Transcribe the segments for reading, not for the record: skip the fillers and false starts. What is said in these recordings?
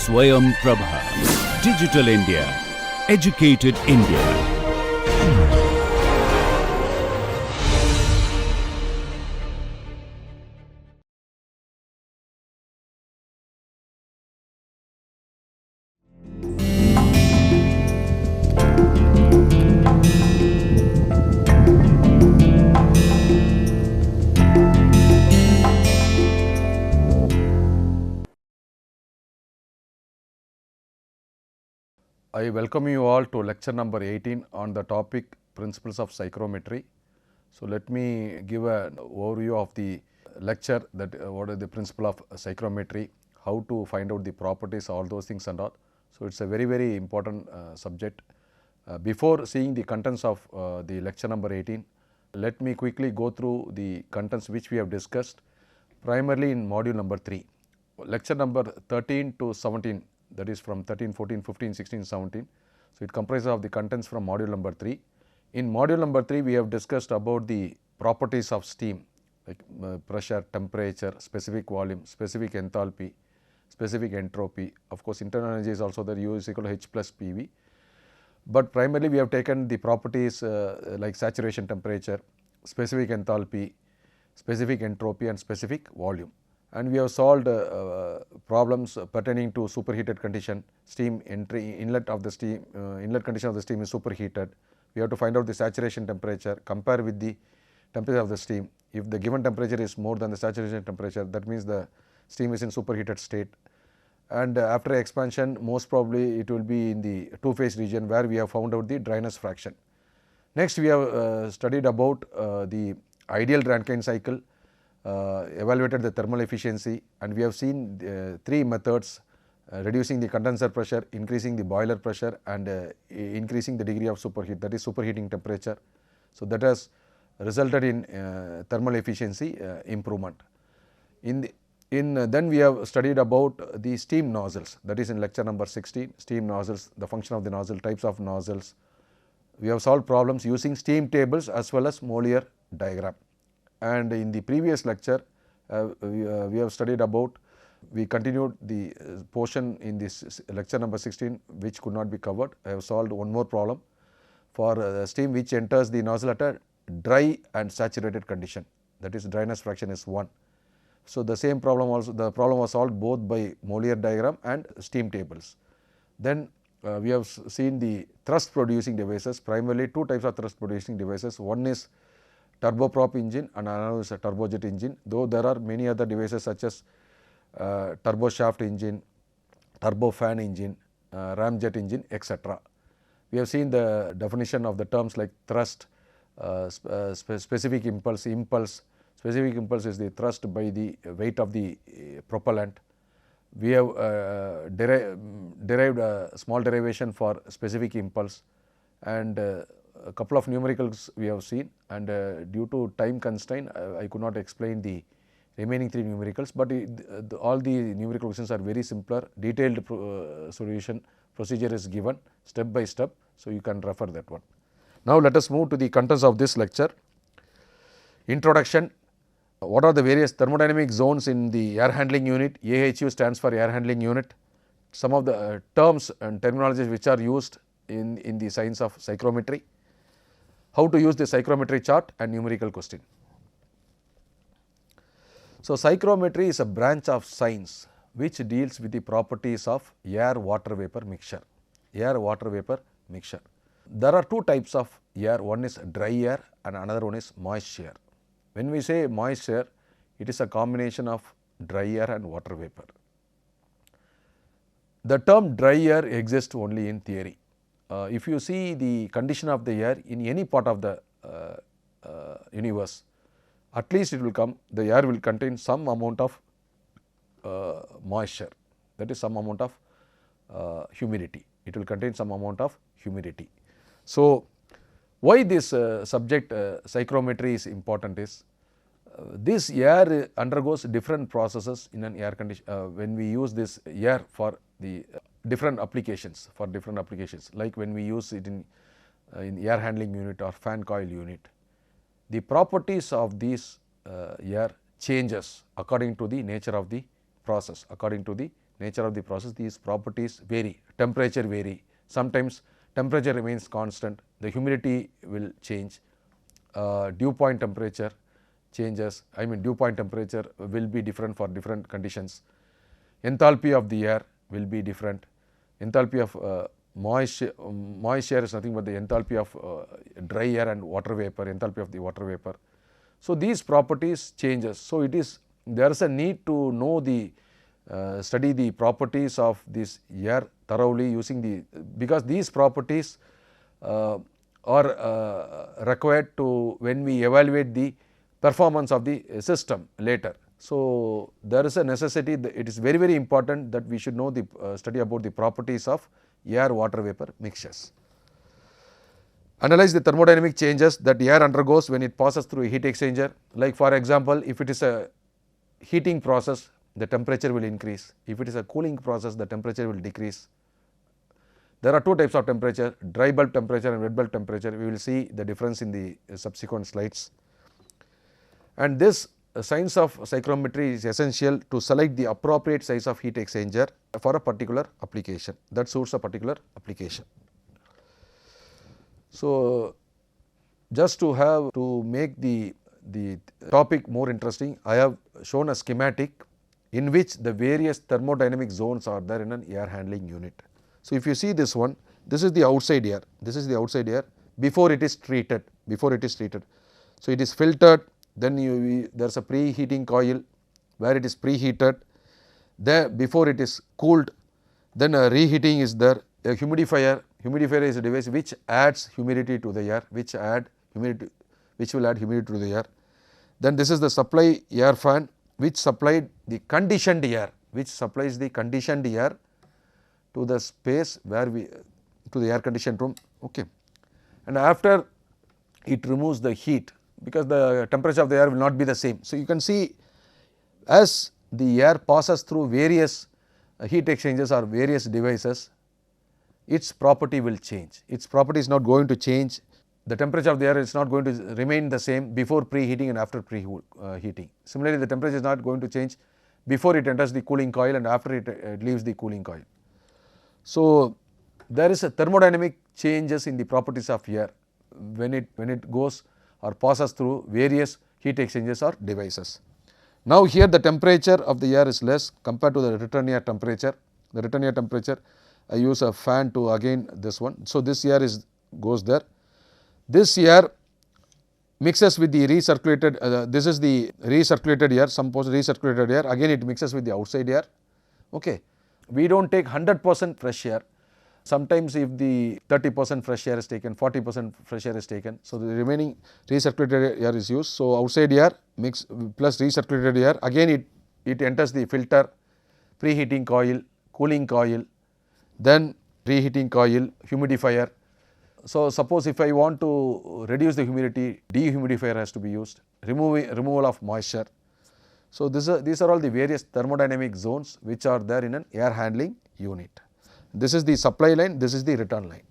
Swayam Prabha. Digital India. Educated India. I welcome you all to lecture number 18 on the topic Principles of Psychrometry. So, let me give an overview of the lecture, that what is the principle of psychrometry, how to find out the properties, all those things and all. So, it is a very important subject. Before seeing the contents of the lecture number 18, let me quickly go through the contents which we have discussed primarily in module number 3. Lecture number 13 to 17, that is from 13, 14, 15, 16, 17. So, it comprises of the contents from module number 3. In module number 3, we have discussed about the properties of steam, like pressure, temperature, specific volume, specific enthalpy, specific entropy. Of course, internal energy is also there, U is equal to H plus PV. But primarily we have taken the properties like saturation temperature, specific enthalpy, specific entropy and specific volume. And we have solved problems pertaining to superheated condition, steam entry, inlet condition of the steam is superheated. We have to find out the saturation temperature, compare with the temperature of the steam. If the given temperature is more than the saturation temperature, that means the steam is in superheated state. And after expansion, most probably it will be in the two-phase region where we have found out the dryness fraction. Next, we have studied about the ideal Rankine cycle, evaluated the thermal efficiency, and we have seen 3 methods: reducing the condenser pressure, increasing the boiler pressure, and increasing the degree of superheat, that is superheating temperature. So, that has resulted in thermal efficiency improvement. Then we have studied about the steam nozzles, that is in lecture number 16, steam nozzles, the function of the nozzle, types of nozzles. We have solved problems using steam tables as well as Moliere diagram. And in the previous lecture, we have studied about, we continued the portion in this lecture number 16 which could not be covered. I have solved one more problem for steam which enters the nozzle at a dry and saturated condition, that is dryness fraction is 1. So, the same problem also, the problem was solved both by Moliere diagram and steam tables. Then we have seen the thrust producing devices, primarily 2 types of thrust producing devices. One is turboprop engine and another is a turbojet engine, though there are many other devices such as turboshaft engine, turbofan engine, ramjet engine, etc. We have seen the definition of the terms like thrust, specific impulse, impulse. Specific impulse is the thrust by the weight of the propellant. We have derived a small derivation for specific impulse, and a couple of numericals we have seen, and due to time constraint I could not explain the remaining 3 numericals, but all the numerical questions are very simpler. Detailed solution procedure is given step by step, so you can refer that one. Now, let us move to the contents of this lecture. Introduction. What are the various thermodynamic zones in the air handling unit? AHU stands for air handling unit. Some of the terms and terminologies which are used in the science of psychrometry. How to use the psychrometry chart and numerical question. So, psychrometry is a branch of science which deals with the properties of air water vapor mixture. Air water vapor mixture. There are 2 types of air, one is dry air and another one is moist air. When we say moist air, it is a combination of dry air and water vapor. The term dry air exists only in theory. If you see the condition of the air in any part of the universe, at least it will come, the air will contain some amount of moisture, that is some amount of humidity. It will contain some amount of humidity. So, why this subject psychrometry is important is, this air undergoes different processes in an air condition when we use this air for the different applications, like when we use it in air handling unit or fan coil unit. The properties of these air changes according to the nature of the process, according to the nature of the process, these properties vary, temperature vary. Sometimes temperature remains constant, the humidity will change, dew point temperature changes, dew point temperature will be different for different conditions. Enthalpy of the air will be different. Enthalpy of moisture is nothing but the enthalpy of dry air and water vapor, enthalpy of the water vapor. So these properties changes. So there is a need to know study the properties of this air thoroughly using because these properties are required to when we evaluate the performance of the system later. So there is a necessity, it is very, very important that we should know study about the properties of air water vapor mixtures. Analyze the thermodynamic changes that air undergoes when it passes through a heat exchanger. Like for example, if it is a heating process, the temperature will increase. If it is a cooling process, the temperature will decrease. There are two types of temperature, dry bulb temperature and wet bulb temperature. We will see the difference in the subsequent slides. And this science of psychrometry is essential to select the appropriate size of heat exchanger for a particular application that suits a particular application. So just to make the topic more interesting, I have shown a schematic in which the various thermodynamic zones are there in an air handling unit. So if you see this one, this is the outside air, this is the outside air before it is treated, So it is filtered, then there is a preheating coil where it is preheated, there before it is cooled, then a reheating is there, a humidifier is a device which adds humidity to the air, which will add humidity to the air. Then this is the supply air fan which supplies the conditioned air to the space to the air conditioned room, okay. And after it removes the heat, because the temperature of the air will not be the same. So you can see as the air passes through various heat exchangers or various devices, its property will change. Its property is not going to change. The temperature of the air is not going to remain the same before preheating and after preheating. Similarly, the temperature is not going to change before it enters the cooling coil and after it leaves the cooling coil. So there is a thermodynamic changes in the properties of air when it goes or passes through various heat exchangers or devices. Now here the temperature of the air is less compared to the return air temperature. The return air temperature, I use a fan to again this one. So this air goes there. This air mixes with the recirculated, this is the recirculated air, suppose recirculated air, again it mixes with the outside air, okay. We do not take 100% fresh air, sometimes if the 30% fresh air is taken, 40% fresh air is taken, so the remaining recirculated air is used. So outside air mix plus recirculated air, again it enters the filter, preheating coil, cooling coil, then reheating coil, humidifier. So suppose if I want to reduce the humidity, dehumidifier has to be used, removal of moisture. So these are all the various thermodynamic zones which are there in an air handling unit. This is the supply line, this is the return line.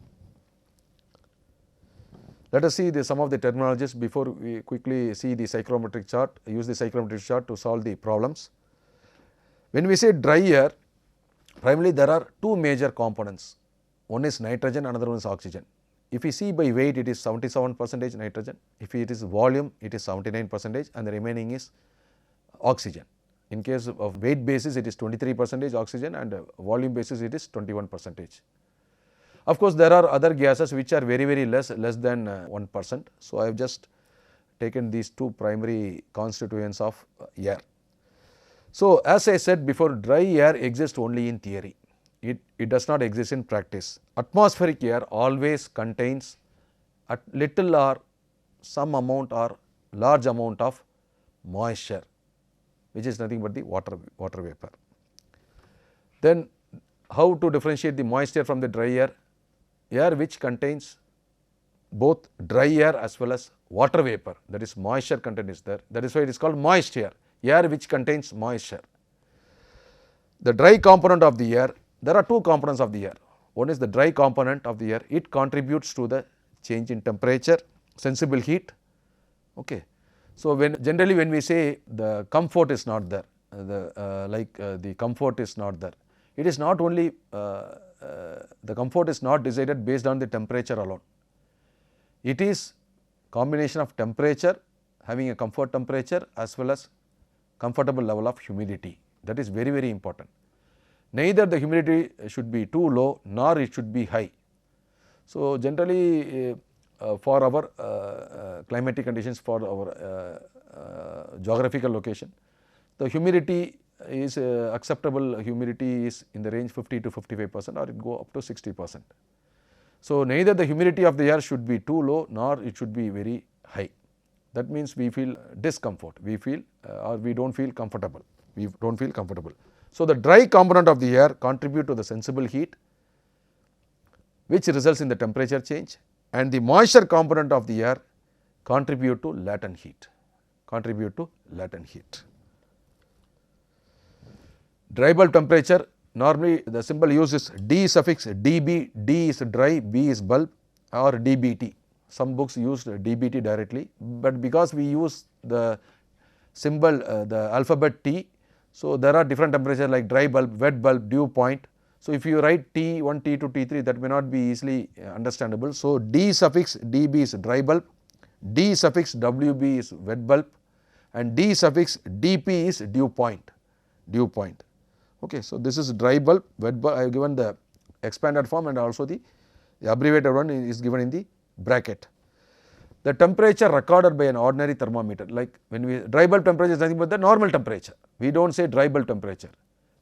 Let us see some of the terminologies before we quickly see the psychrometric chart, use the psychrometric chart to solve the problems. When we say dry air, primarily there are two major components, one is nitrogen, another one is oxygen. If we see by weight, it is 77% nitrogen, if it is volume, it is 79% and the remaining is oxygen. In case of weight basis, it is 23% oxygen and volume basis it is 21%. Of course, there are other gases which are very, very less than 1%. So I have just taken these two primary constituents of air. So as I said before, dry air exists only in theory. It does not exist in practice. Atmospheric air always contains a little or some amount or large amount of moisture, which is nothing but the water vapor. Then how to differentiate the moisture from the dry air? Air which contains both dry air as well as water vapor, that is moisture content is there, that is why it is called moist air, air which contains moisture. The dry component of the air, there are two components of the air. One is the dry component of the air, it contributes to the change in temperature, sensible heat, okay. So generally when we say the comfort is not there, the comfort is not there, it is not only the comfort is not decided based on the temperature alone. It is combination of temperature, having a comfort temperature as well as comfortable level of humidity. That is very, very important. Neither the humidity should be too low nor it should be high. So, generally for our climatic conditions, for our geographical location, the humidity is acceptable humidity is in the range 50 to 55% or it go up to 60%. So, neither the humidity of the air should be too low nor it should be very high. That means we feel discomfort, we feel or we do not feel comfortable, we do not feel comfortable. So, the dry component of the air contribute to the sensible heat which results in the temperature change, and the moisture component of the air contribute to latent heat, Dry bulb temperature, normally the symbol used is D suffix dB, D is dry, B is bulb, or dBT. Some books used dBT directly, but because we use the symbol the alphabet T, so there are different temperatures like dry bulb, wet bulb, dew point. So, if you write T1, T2, T3, that may not be easily understandable. So, D suffix dB is dry bulb, D suffix WB is wet bulb, and D suffix DP is dew point. Okay, so this is dry bulb, wet bulb. I have given the expanded form and also the abbreviated one is given in the bracket. The temperature recorded by an ordinary thermometer, like when we dry bulb temperature is nothing but the normal temperature. We do not say dry bulb temperature.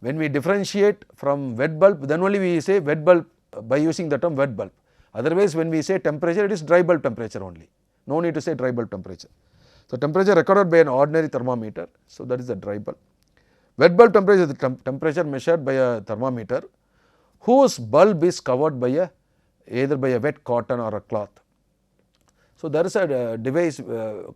When we differentiate from wet bulb, then only we say wet bulb by using the term wet bulb. Otherwise, when we say temperature, it is dry bulb temperature only. No need to say dry bulb temperature. So, temperature recorded by an ordinary thermometer. So, that is the dry bulb. Wet bulb temperature is the temperature measured by a thermometer whose bulb is covered by either by a wet cotton or a cloth. So, there is a device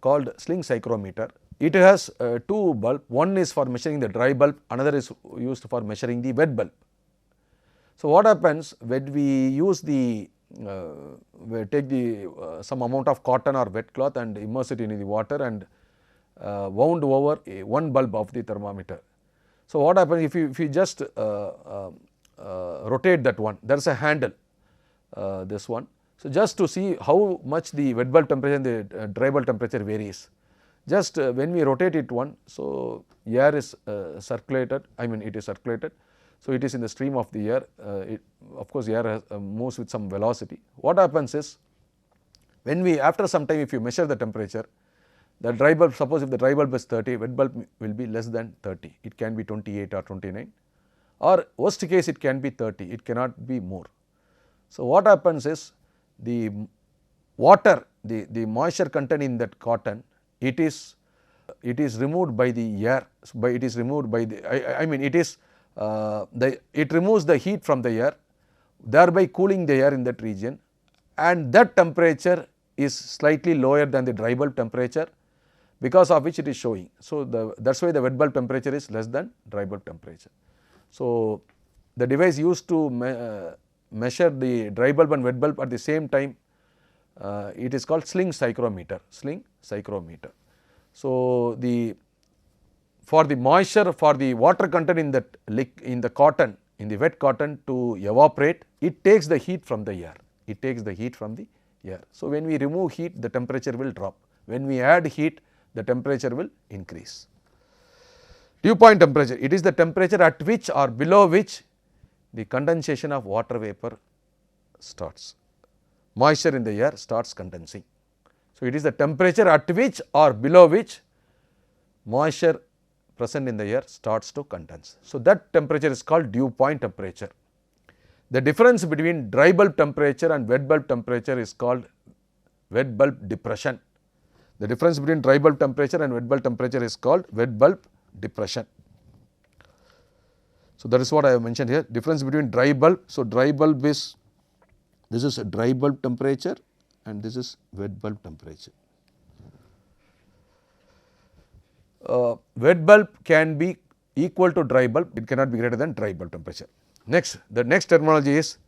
called sling psychrometer. It has two bulbs, one is for measuring the dry bulb, another is used for measuring the wet bulb. So, what happens when we use the we take the some amount of cotton or wet cloth and immerse it in the water and wound over one bulb of the thermometer. So, what happens if you just rotate that one, there is a handle, this one. So, just to see how much the wet bulb temperature and the dry bulb temperature varies, just when we rotate it one, so air is circulated, it is circulated. So, it is in the stream of the air, of course, air moves with some velocity. What happens is, when we after some time if you measure the temperature, the dry bulb, suppose if the dry bulb is 30, wet bulb will be less than 30, it can be 28 or 29, or worst case it can be 30, it cannot be more. So, what happens is, the water, the moisture content in that cotton, it is removed by the air, it is removed by the, it removes the heat from the air, thereby cooling the air in that region, and that temperature is slightly lower than the dry bulb temperature, because of which it is showing. So, that is why the wet bulb temperature is less than dry bulb temperature. So, the device used to measure the dry bulb and wet bulb at the same time, it is called sling psychrometer. So, for the moisture, for the water content in the cotton, in the wet cotton to evaporate, it takes the heat from the air. So, when we remove heat, the temperature will drop. When we add heat, the temperature will increase. Dew point temperature, it is the temperature at which or below which the condensation of water vapor starts. Moisture in the air starts condensing. So, it is the temperature at which or below which moisture present in the air starts to condense. So, that temperature is called dew point temperature. The difference between dry bulb temperature and wet bulb temperature is called wet bulb depression. The difference between dry bulb temperature and wet bulb temperature is called wet bulb depression. So, that is what I have mentioned here, difference between dry bulb. So, dry bulb is, this is a dry bulb temperature and this is wet bulb temperature. Wet bulb can be equal to dry bulb, it cannot be greater than dry bulb temperature. Next, the next terminology is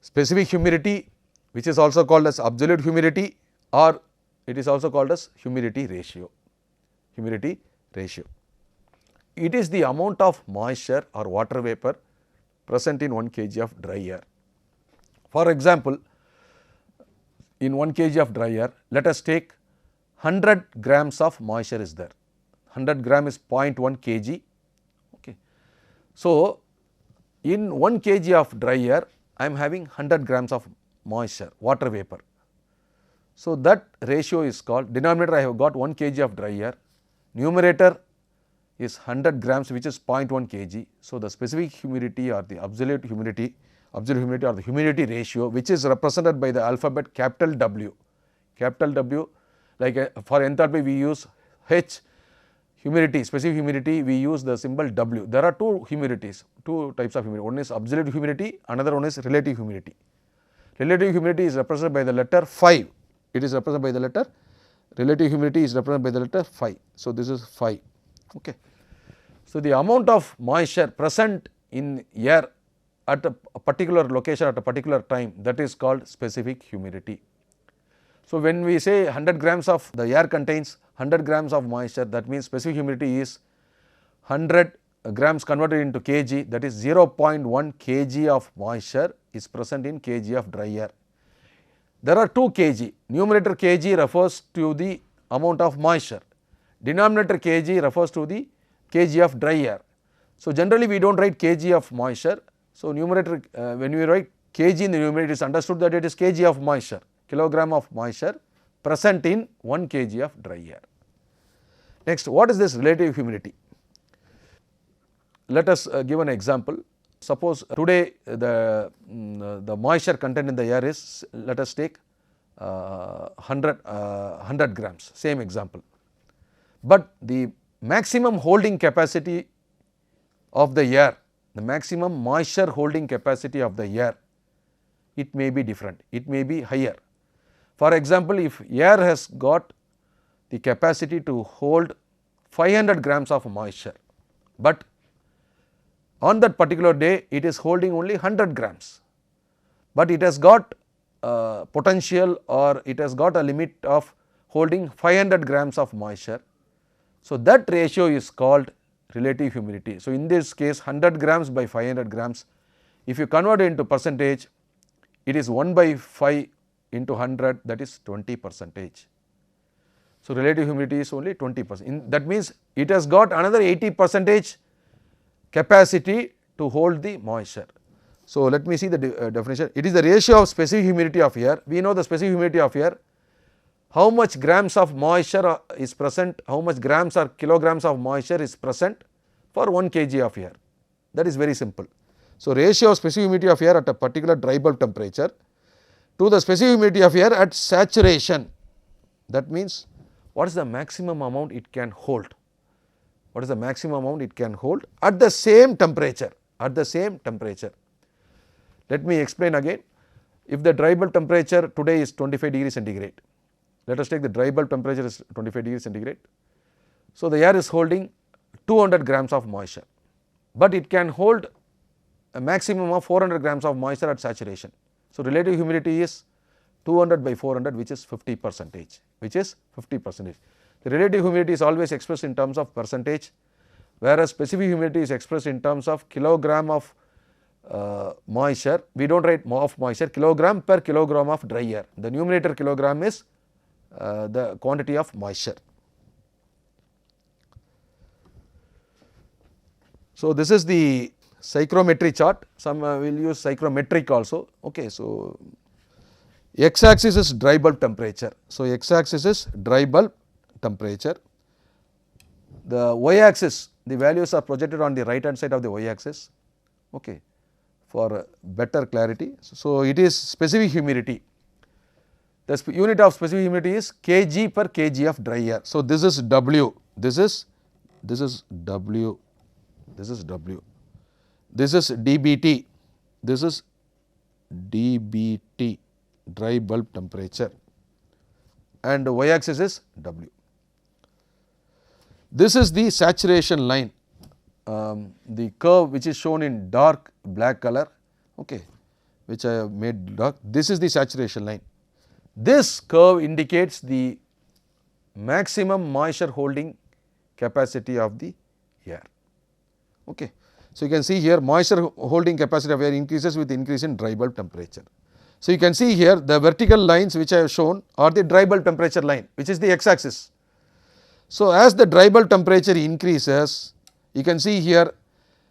specific humidity, which is also called as absolute humidity, or it is also called as humidity ratio. It is the amount of moisture or water vapor present in 1 kg of dry air. For example, in 1 kg of dry air, let us take 100 grams of moisture is there. 100 gram is 0.1 kg. Okay. So, in 1 kg of dry air, I am having 100 grams of moisture, water vapor. So, that ratio is called, denominator I have got 1 kg of dry air, numerator is 100 grams which is 0.1 kg. So, the specific humidity or the absolute humidity or the humidity ratio, which is represented by the alphabet capital W. Capital W, like for enthalpy we use H, humidity, specific humidity we use the symbol W. There are two humidities, two types of humidity. One is absolute humidity, another one is relative humidity. Relative humidity is represented by the letter phi. It is represented by the letter, relative humidity is represented by the letter phi. So, this is phi. Okay. So, the amount of moisture present in air at a particular location at a particular time, that is called specific humidity. So, when we say 100 grams of the air contains 100 grams of moisture, that means specific humidity is 100 grams converted into kg, that is 0.1 kg of moisture is present in kg of dry air. There are 2 kg, numerator kg refers to the amount of moisture, denominator kg refers to the kg of dry air. So, generally we do not write kg of moisture. So, numerator when we write kg in the numerator, it is understood that it is kg of moisture, kilogram of moisture present in 1 kg of dry air. Next, what is this relative humidity? Let us give an example. Suppose today the moisture content in the air is, let us take 100 grams, same example. But the maximum holding capacity of the air, the maximum moisture holding capacity of the air, it may be different, it may be higher. For example, if air has got the capacity to hold 500 grams of moisture, but on that particular day it is holding only 100 grams, but it has got potential or it has got a limit of holding 500 grams of moisture. So, that ratio is called relative humidity. So, in this case 100 grams by 500 grams, if you convert it into percentage, it is 1 by 5 into 100, that is 20%. So, relative humidity is only 20%. That means it has got another 80% capacity to hold the moisture. So, let me see the definition. It is the ratio of specific humidity of air. We know the specific humidity of air, how much grams of moisture is present, how much grams or kilograms of moisture is present for 1 kg of air. That is very simple. So, ratio of specific humidity of air at a particular dry bulb temperature to the specific humidity of air at saturation. That means what is the maximum amount it can hold? What is the maximum amount it can hold at the same temperature, at the same temperature. Let me explain again. If the dry bulb temperature today is 25 degrees centigrade, let us take the dry bulb temperature is 25 degrees centigrade. So, the air is holding 200 grams of moisture, but it can hold a maximum of 400 grams of moisture at saturation. So, relative humidity is 200 by 400, which is 50%, which is 50%. The relative humidity is always expressed in terms of percentage, whereas specific humidity is expressed in terms of kilogram of moisture. We do not write of moisture, kilogram per kilogram of dry air. The numerator kilogram is the quantity of moisture. So, this is the psychrometry chart. Some will use psychrometric also. Okay, so x axis is dry bulb temperature. So, x axis is dry bulb temperature. The y axis, the values are projected on the right hand side of the y axis, okay, for better clarity. So, it is specific humidity. The unit of specific humidity is kg per kg of dry air. So, this is W, this is W, this is W, this is dBT, this is dBT, dry bulb temperature, and y axis is W. This is the saturation line, the curve which is shown in dark black color, okay, which I have made dark. This is the saturation line. This curve indicates the maximum moisture holding capacity of the air. Okay. So, you can see here moisture holding capacity of air increases with increase in dry bulb temperature. So, you can see here the vertical lines which I have shown are the dry bulb temperature line, which is the x axis. So, as the dry bulb temperature increases, you can see here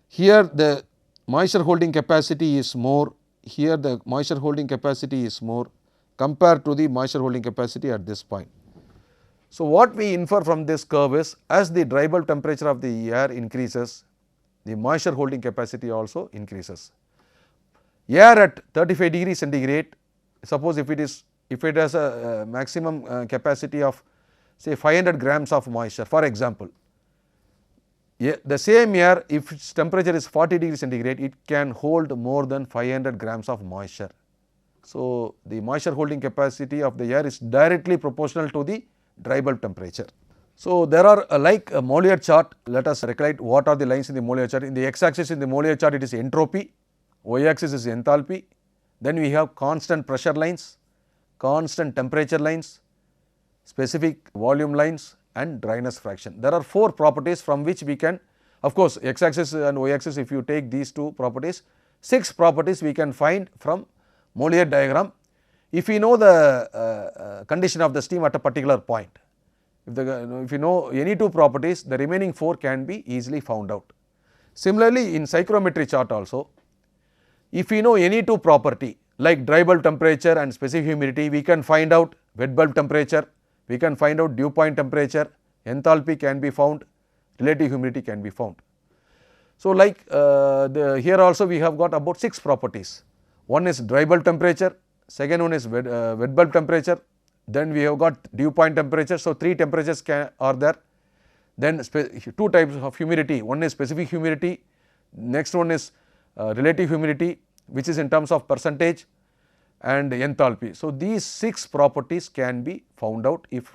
the moisture holding capacity is more, here the moisture holding capacity is more compared to the moisture holding capacity at this point. So, what we infer from this curve is, as the dry bulb temperature of the air increases, the moisture holding capacity also increases. Air at 35 degrees centigrade, suppose if it has a maximum capacity of say 500 grams of moisture, for example, the same air, if its temperature is 40 degrees centigrade, it can hold more than 500 grams of moisture. So, the moisture holding capacity of the air is directly proportional to the dry bulb temperature. So, there are like a molar chart. Let us recollect what are the lines in the molar chart. In the x axis in the molar chart, it is entropy, y axis is enthalpy, then we have constant pressure lines, constant temperature lines, specific volume lines and dryness fraction. There are 4 properties from which we can, of course, x axis and y axis, if you take these 2 properties, 6 properties we can find from molar diagram. If we know the condition of the steam at a particular point, if you know any 2 properties, the remaining 4 can be easily found out. Similarly, in psychrometry chart also, if we know any 2 property like dry bulb temperature and specific humidity, we can find out wet bulb temperature, we can find out dew point temperature, enthalpy can be found, relative humidity can be found. So, like here also we have got about 6 properties. One is dry bulb temperature, second one is wet bulb temperature, then we have got dew point temperature. So, 3 temperatures are there. Then 2 types of humidity, one is specific humidity, next one is relative humidity, which is in terms of percentage, and enthalpy. So, these 6 properties can be found out if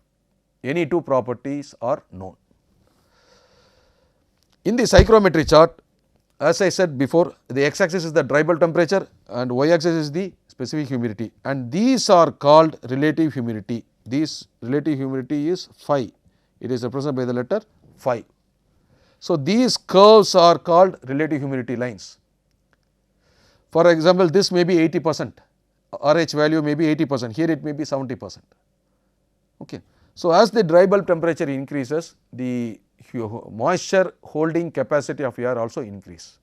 any 2 properties are known. In the psychrometry chart, as I said before, the x axis is the dry bulb temperature and y axis is the specific humidity, and these are called relative humidity. This relative humidity is phi, it is represented by the letter phi. So, these curves are called relative humidity lines. For example, this may be 80%, RH value may be 80%, here it may be 70%. Okay. So, as the dry bulb temperature increases, the moisture holding capacity of air also increase.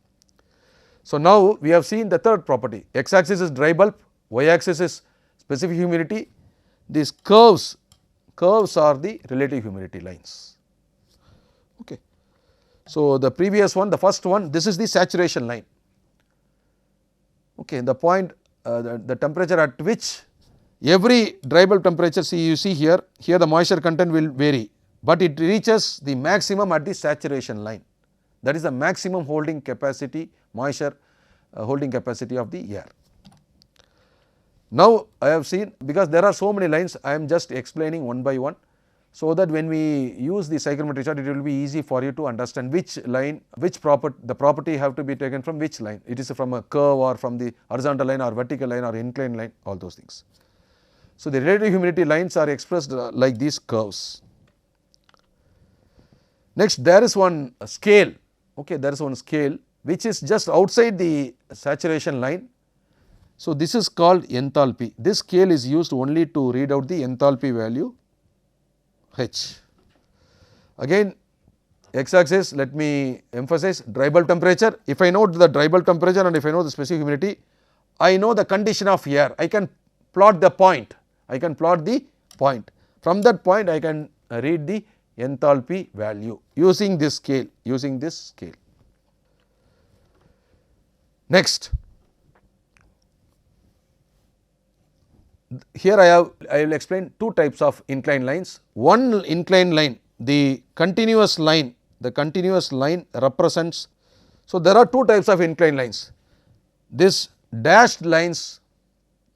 So, now we have seen the third property, x axis is dry bulb, y axis is specific humidity, these curves are the relative humidity lines. Okay. So, the previous one, the first one, this is the saturation line. Okay, the point, the temperature at which every dry bulb temperature, see you see here the moisture content will vary, but it reaches the maximum at the saturation line, that is the maximum holding capacity, moisture holding capacity of the air. Now, I have seen, because there are so many lines, I am just explaining one by one, so that when we use the psychrometry chart, it will be easy for you to understand which line, the property have to be taken from which line, it is from a curve or from the horizontal line or vertical line or inclined line, all those things. So, the relative humidity lines are expressed like these curves. Next, there is one scale, okay, there is one scale which is just outside the saturation line. So, this is called enthalpy. This scale is used only to read out the enthalpy value H. Again, x axis, let me emphasize dry bulb temperature. If I know the dry bulb temperature and if I know the specific humidity, I know the condition of air. I can plot the point. From that point, I can read the enthalpy value using this scale. Next, here I will explain 2 types of inclined lines. One inclined line, the continuous line represents, so there are 2 types of inclined lines. This dashed lines,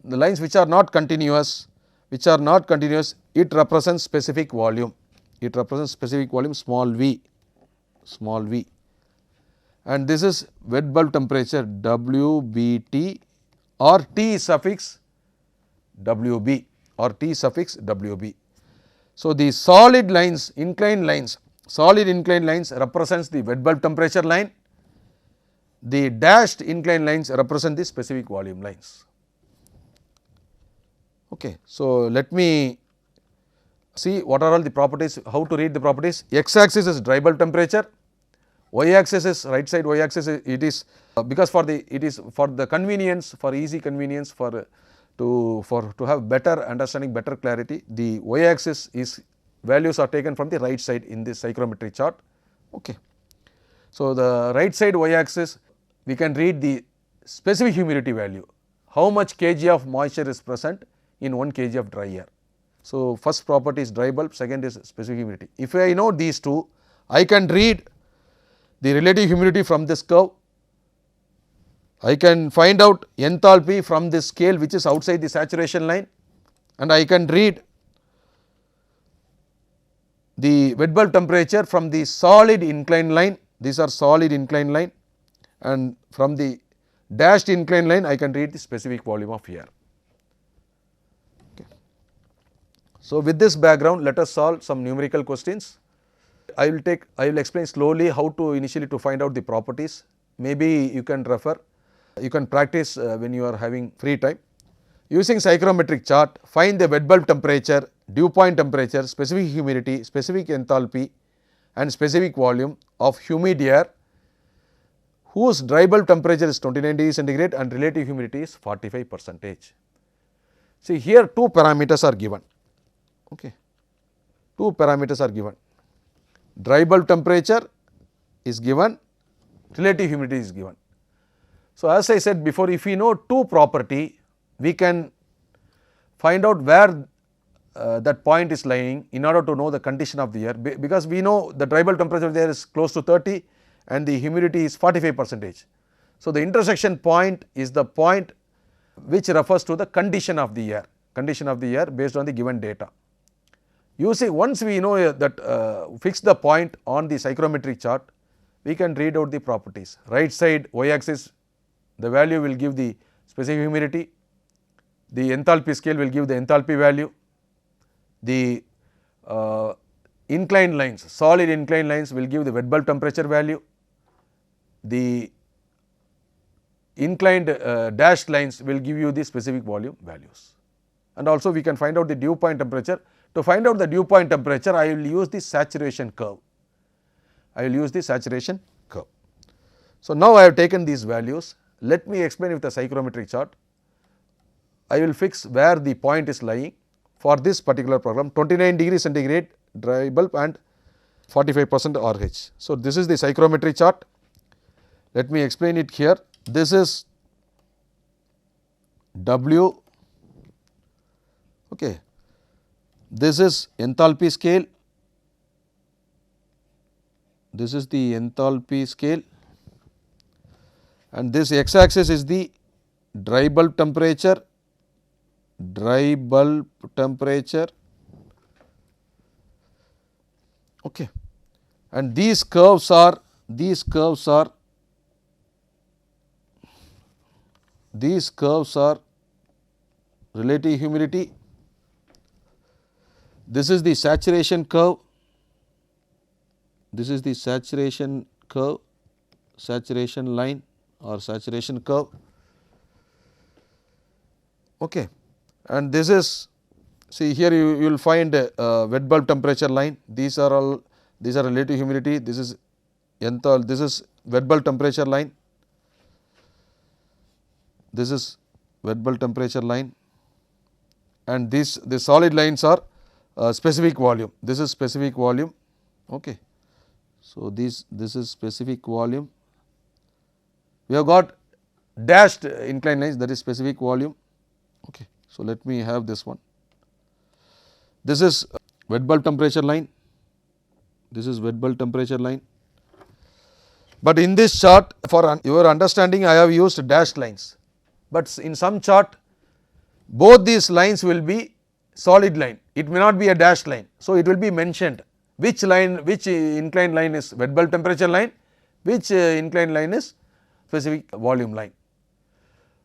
the lines which are not continuous, it represents specific volume, small v, and this is wet bulb temperature WBT or T suffix WB. So, the solid inclined lines represents the wet bulb temperature line, the dashed inclined lines represent the specific volume lines. Okay. So, let me see what are all the properties, how to read the properties. X axis is dry bulb temperature, y axis is right side y axis, it is because for the convenience, for easy convenience, to have better understanding, better clarity, the y axis is values are taken from the right side in this psychrometry chart. Okay. So, the right side y axis we can read the specific humidity value, how much kg of moisture is present in 1 kg of dry air. So, first property is dry bulb, second is specific humidity. If I know these two, I can read the relative humidity from this curve, I can find out enthalpy from this scale which is outside the saturation line, and I can read the wet bulb temperature from the solid inclined line, these are solid inclined line, and from the dashed inclined line I can read the specific volume of air. Okay. So, with this background, let us solve some numerical questions. I will explain slowly how to initially to find out the properties. Maybe you can refer, you can practice when you are having free time. Using psychrometric chart, find the wet bulb temperature, dew point temperature, specific humidity, specific enthalpy and specific volume of humid air whose dry bulb temperature is 29 degrees centigrade and relative humidity is 45%. See, here two parameters are given. Okay. Two parameters are given. Dry bulb temperature is given, relative humidity is given. So, as I said before, if we know two property, we can find out where that point is lying in order to know the condition of the air, because we know the dry bulb temperature there is close to 30 and the humidity is 45%. So, the intersection point is the point which refers to the condition of the air based on the given data. Once we know that fix the point on the psychrometric chart, we can read out the properties. Right side y axis, the value will give the specific humidity, the enthalpy scale will give the enthalpy value, the inclined lines, solid inclined lines will give the wet bulb temperature value, the inclined dashed lines will give you the specific volume values, and also we can find out the dew point temperature. To find out the dew point temperature, I will use the saturation curve. So, now I have taken these values. Let me explain with the psychrometric chart. I will fix where the point is lying for this particular program, 29 degrees centigrade dry bulb and 45% RH. So, this is the psychrometry chart. Let me explain it here. This is W. Okay. This is enthalpy scale, this is the enthalpy scale, and this x axis is the dry bulb temperature, okay. And these curves are relative humidity. This is the saturation curve, saturation line or saturation curve, okay. And this is, see here you will find wet bulb temperature line, these are relative humidity, this is wet bulb temperature line, this is wet bulb temperature line, and the solid lines are specific volume, this is specific volume, okay. So, this is specific volume, we have got dashed inclined lines, that is specific volume, okay. So, let me have this one, this is wet bulb temperature line, but in this chart for your understanding I have used dashed lines, but in some chart both these lines will be solid line, it may not be a dashed line. So, it will be mentioned which inclined line is wet bulb temperature line, which inclined line is specific volume line.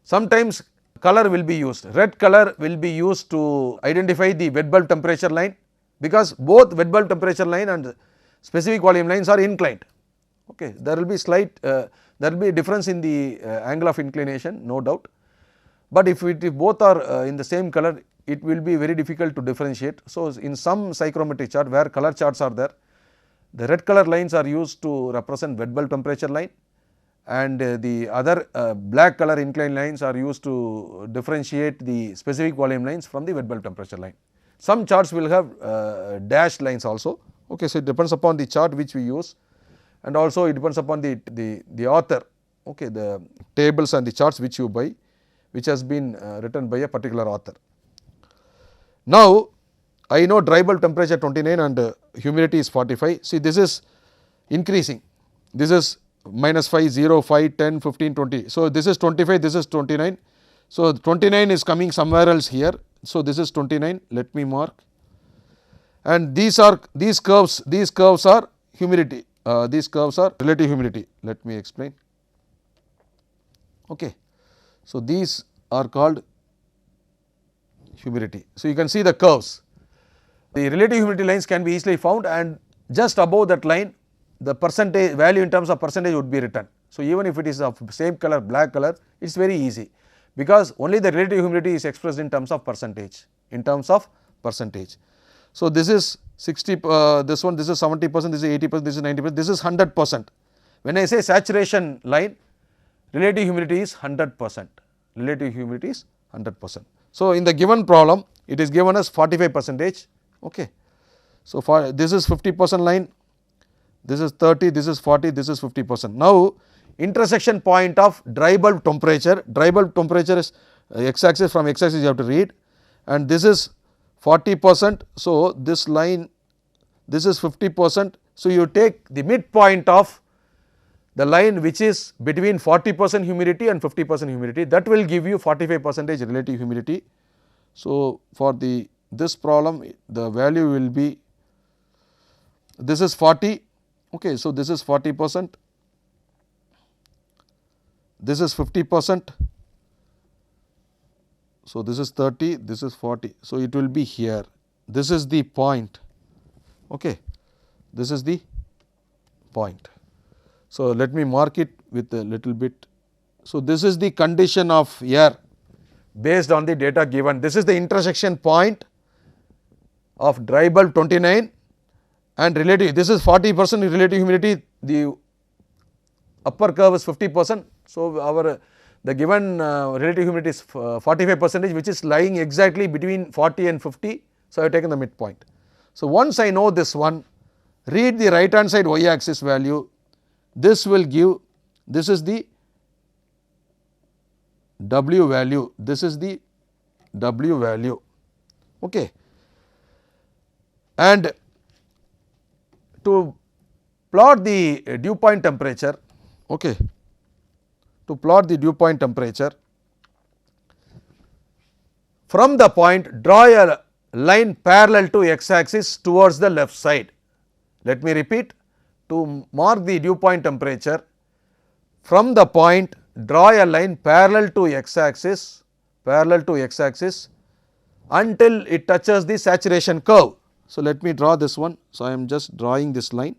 Sometimes color will be used, red color will be used to identify the wet bulb temperature line, because both wet bulb temperature line and specific volume lines are inclined. Okay. There will be slight, there will be a difference in the angle of inclination, no doubt, but if both are in the same color, it will be very difficult to differentiate. So, in some psychrometry chart where color charts are there, the red color lines are used to represent wet bulb temperature line, and the other black color inclined lines are used to differentiate the specific volume lines from the wet bulb temperature line. Some charts will have dashed lines also. Okay, so it depends upon the chart which we use, and also it depends upon the author, okay, the tables and the charts which you buy, which has been written by a particular author. Now, I know dry bulb temperature 29 and humidity is 45. See, this is increasing. This is -5, 0, 5, 10, 15, 20. So, this is 25, this is 29. So, 29 is coming somewhere else here. So, this is 29, let me mark, and these curves are humidity, these curves are relative humidity. Let me explain. Okay. So, these are called humidity. So, you can see the curves. The relative humidity lines can be easily found, and just above that line the percentage value in terms of percentage would be written. So, even if it is of same color, black color, it is very easy, because only the relative humidity is expressed in terms of percentage, So, this is 60, this one, this is 70%, this is 80%, this is 90%, this is 100%. When I say saturation line, relative humidity is 100%, relative humidity is 100%. So, in the given problem, it is given as 45%. Okay. So, for this is 50% line, this is 30, this is 40, this is 50%. Now, intersection point of dry bulb temperature is x axis, from x axis you have to read, and this is 40%. So, this line, this is 50%. So, you take the midpoint of the line which is between 40% humidity and 50% humidity, that will give you 45% relative humidity. So, for this problem, the value will be, this is 40, okay, so this is 40%, this is 50%, so this is 30, this is 40, so it will be here, this is the point, okay, this is the point. So, let me mark it with a little bit. So, this is the condition of air based on the data given. This is the intersection point of dry bulb 29 and relative, this is 40% relative humidity, the upper curve is 50%. So, the given relative humidity is 45%, which is lying exactly between 40 and 50. So, I have taken the midpoint. So, once I know this one, read the right hand side y axis value, this will give, this is the W value, this is the W value, okay. And to plot the dew point temperature, okay, to plot the dew point temperature, from the point draw a line parallel to x axis towards the left side. Let me repeat, to mark the dew point temperature, from the point draw a line parallel to x axis until it touches the saturation curve. So, let me draw this one. So, I am just drawing this line,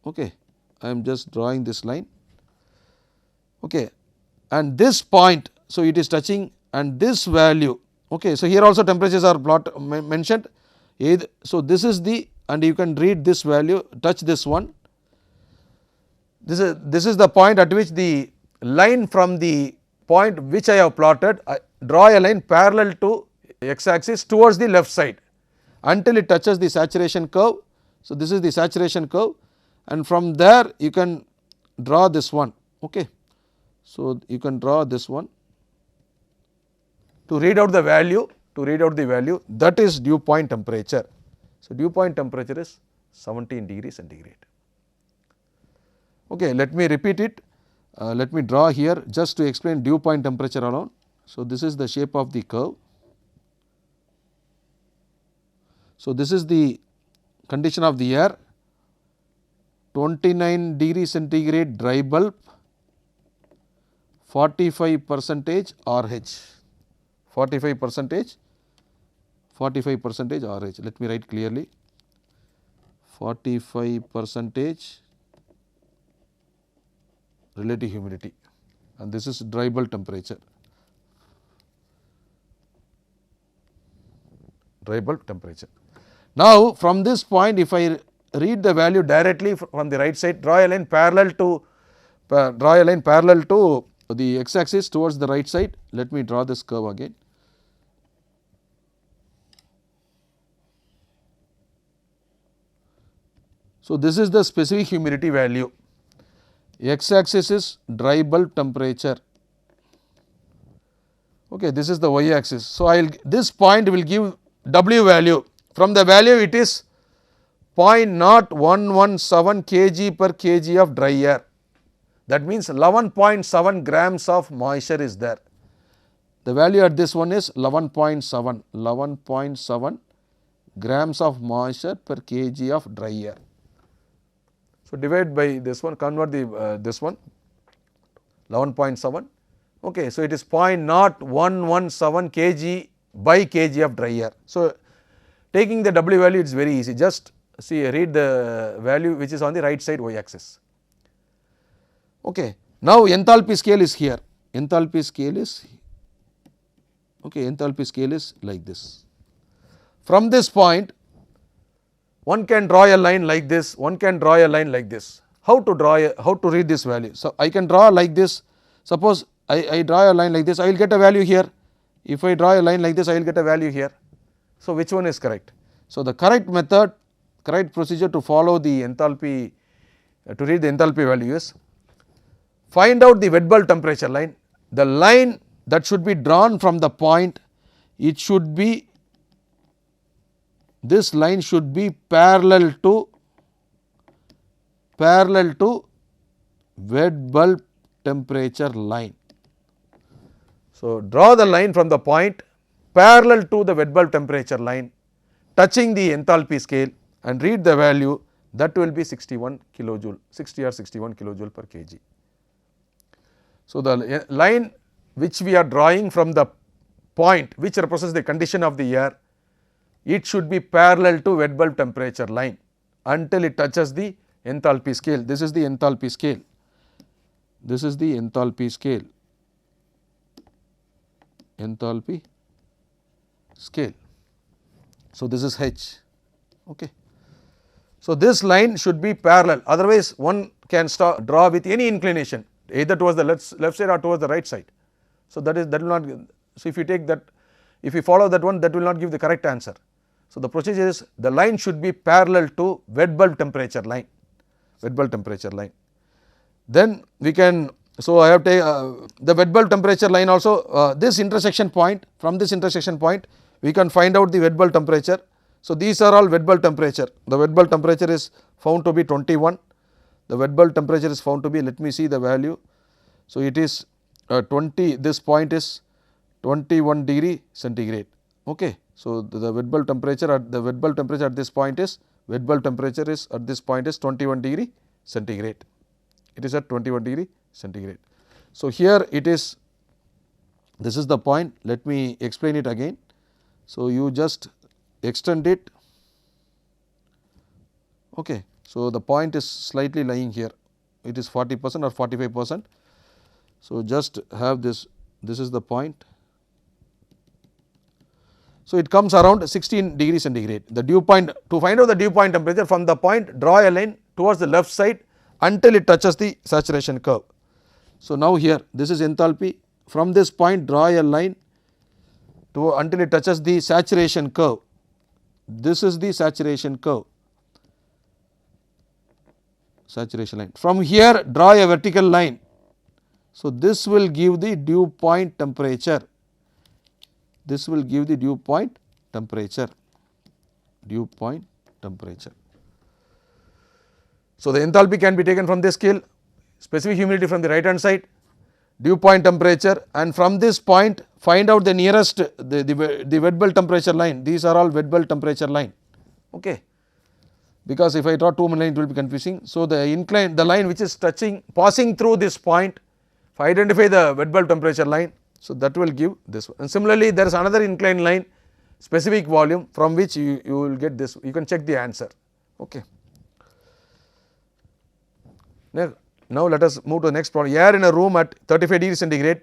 okay, I am just drawing this line, okay, and this point, so it is touching, and this value, okay. So, here also temperatures are mentioned, so this is the, and you can read this value, touch this one, this is the point at which the line from the point which I have plotted, I draw a line parallel to x axis towards the left side until it touches the saturation curve. So, this is the saturation curve, and from there you can draw this one, okay. So, you can draw this one to read out the value, that is dew point temperature. So, dew point temperature is 17 degrees centigrade. Okay, let me repeat it, let me draw here just to explain dew point temperature alone. So, this is the shape of the curve. So, this is the condition of the air, 29 degree centigrade dry bulb, 45% RH, 45% RH. Let me write clearly, 45% relative humidity, and this is dry bulb temperature. Dry bulb temperature. Now, from this point, if I read the value directly from the right side, draw a line parallel to the x axis towards the right side. Let me draw this curve again. So, this is the specific humidity value. X axis is dry bulb temperature. Okay, this is the y axis. So, this point will give W value. From the value, it is 0.0117 kg per kg of dry air. That means 11.7 grams of moisture is there. The value at this one is 11.7 grams of moisture per kg of dry air. So, divide by this one, convert this one 11.7. Okay, so it is 0.0117 kg by kg of dry air. So, taking the W value, it is very easy. Just read the value which is on the right side y axis. Okay. Now, enthalpy scale is here. Enthalpy scale is like this. From this point, one can draw a line like this, one can draw a line like this. How to read this value? So, I can draw like this. Suppose I draw a line like this, I will get a value here. If I draw a line like this, I will get a value here. So, which one is correct? So, the correct method, correct procedure to follow the enthalpy, to read the enthalpy value is find out the wet bulb temperature line. The line that should be drawn from the point, it should be, this line should be parallel to wet bulb temperature line. So, draw the line from the point parallel to the wet bulb temperature line, touching the enthalpy scale, and read the value. That will be 61 kilojoule, 60 or 61 kilojoule per kg. So, the line which we are drawing from the point which represents the condition of the air, it should be parallel to wet bulb temperature line until it touches the enthalpy scale. This is the enthalpy scale. This is the enthalpy scale. Enthalpy scale. So, this is H. Okay. So, this line should be parallel, otherwise one can draw with any inclination, either towards the left side or towards the right side. So, that will not. So, if you take that, if you follow that one, that will not give the correct answer. So, the procedure is the line should be parallel to wet bulb temperature line, Then we can, so I have taken the wet bulb temperature line also, this intersection point, from this intersection point we can find out the wet bulb temperature. So, these are all wet bulb temperature. The wet bulb temperature is found to be 21. The wet bulb temperature is found to be, let me see the value. So, it is 20, this point is 21 degree centigrade. Okay. So, the wet bulb temperature at this point is, at this point is 21 degree centigrade. It is at 21 degree centigrade. So, here it is, this is the point, let me explain it again. So, you just extend it. Okay. So, the point is slightly lying here, it is 40% or 45%. So, just have this is the point. So, it comes around 16 degree centigrade. The dew point, to find out the dew point temperature, from the point draw a line towards the left side until it touches the saturation curve. So, now here this is enthalpy, from this point draw a line until it touches the saturation curve. This is the saturation curve, saturation line. From here draw a vertical line. So, this will give the dew point temperature. This will give the dew point temperature. So, the enthalpy can be taken from this scale, specific humidity from the right hand side, dew point temperature, and from this point find out the nearest the wet bulb temperature line. These are all wet bulb temperature line. Okay. Because if I draw two lines, it will be confusing. So, the line which is passing through this point, if I identify the wet bulb temperature line, so that will give this one. And similarly, there is another inclined line, specific volume, from which you will get this, you can check the answer. Okay. Now let us move to the next problem. Air in a room at 35 degrees centigrade,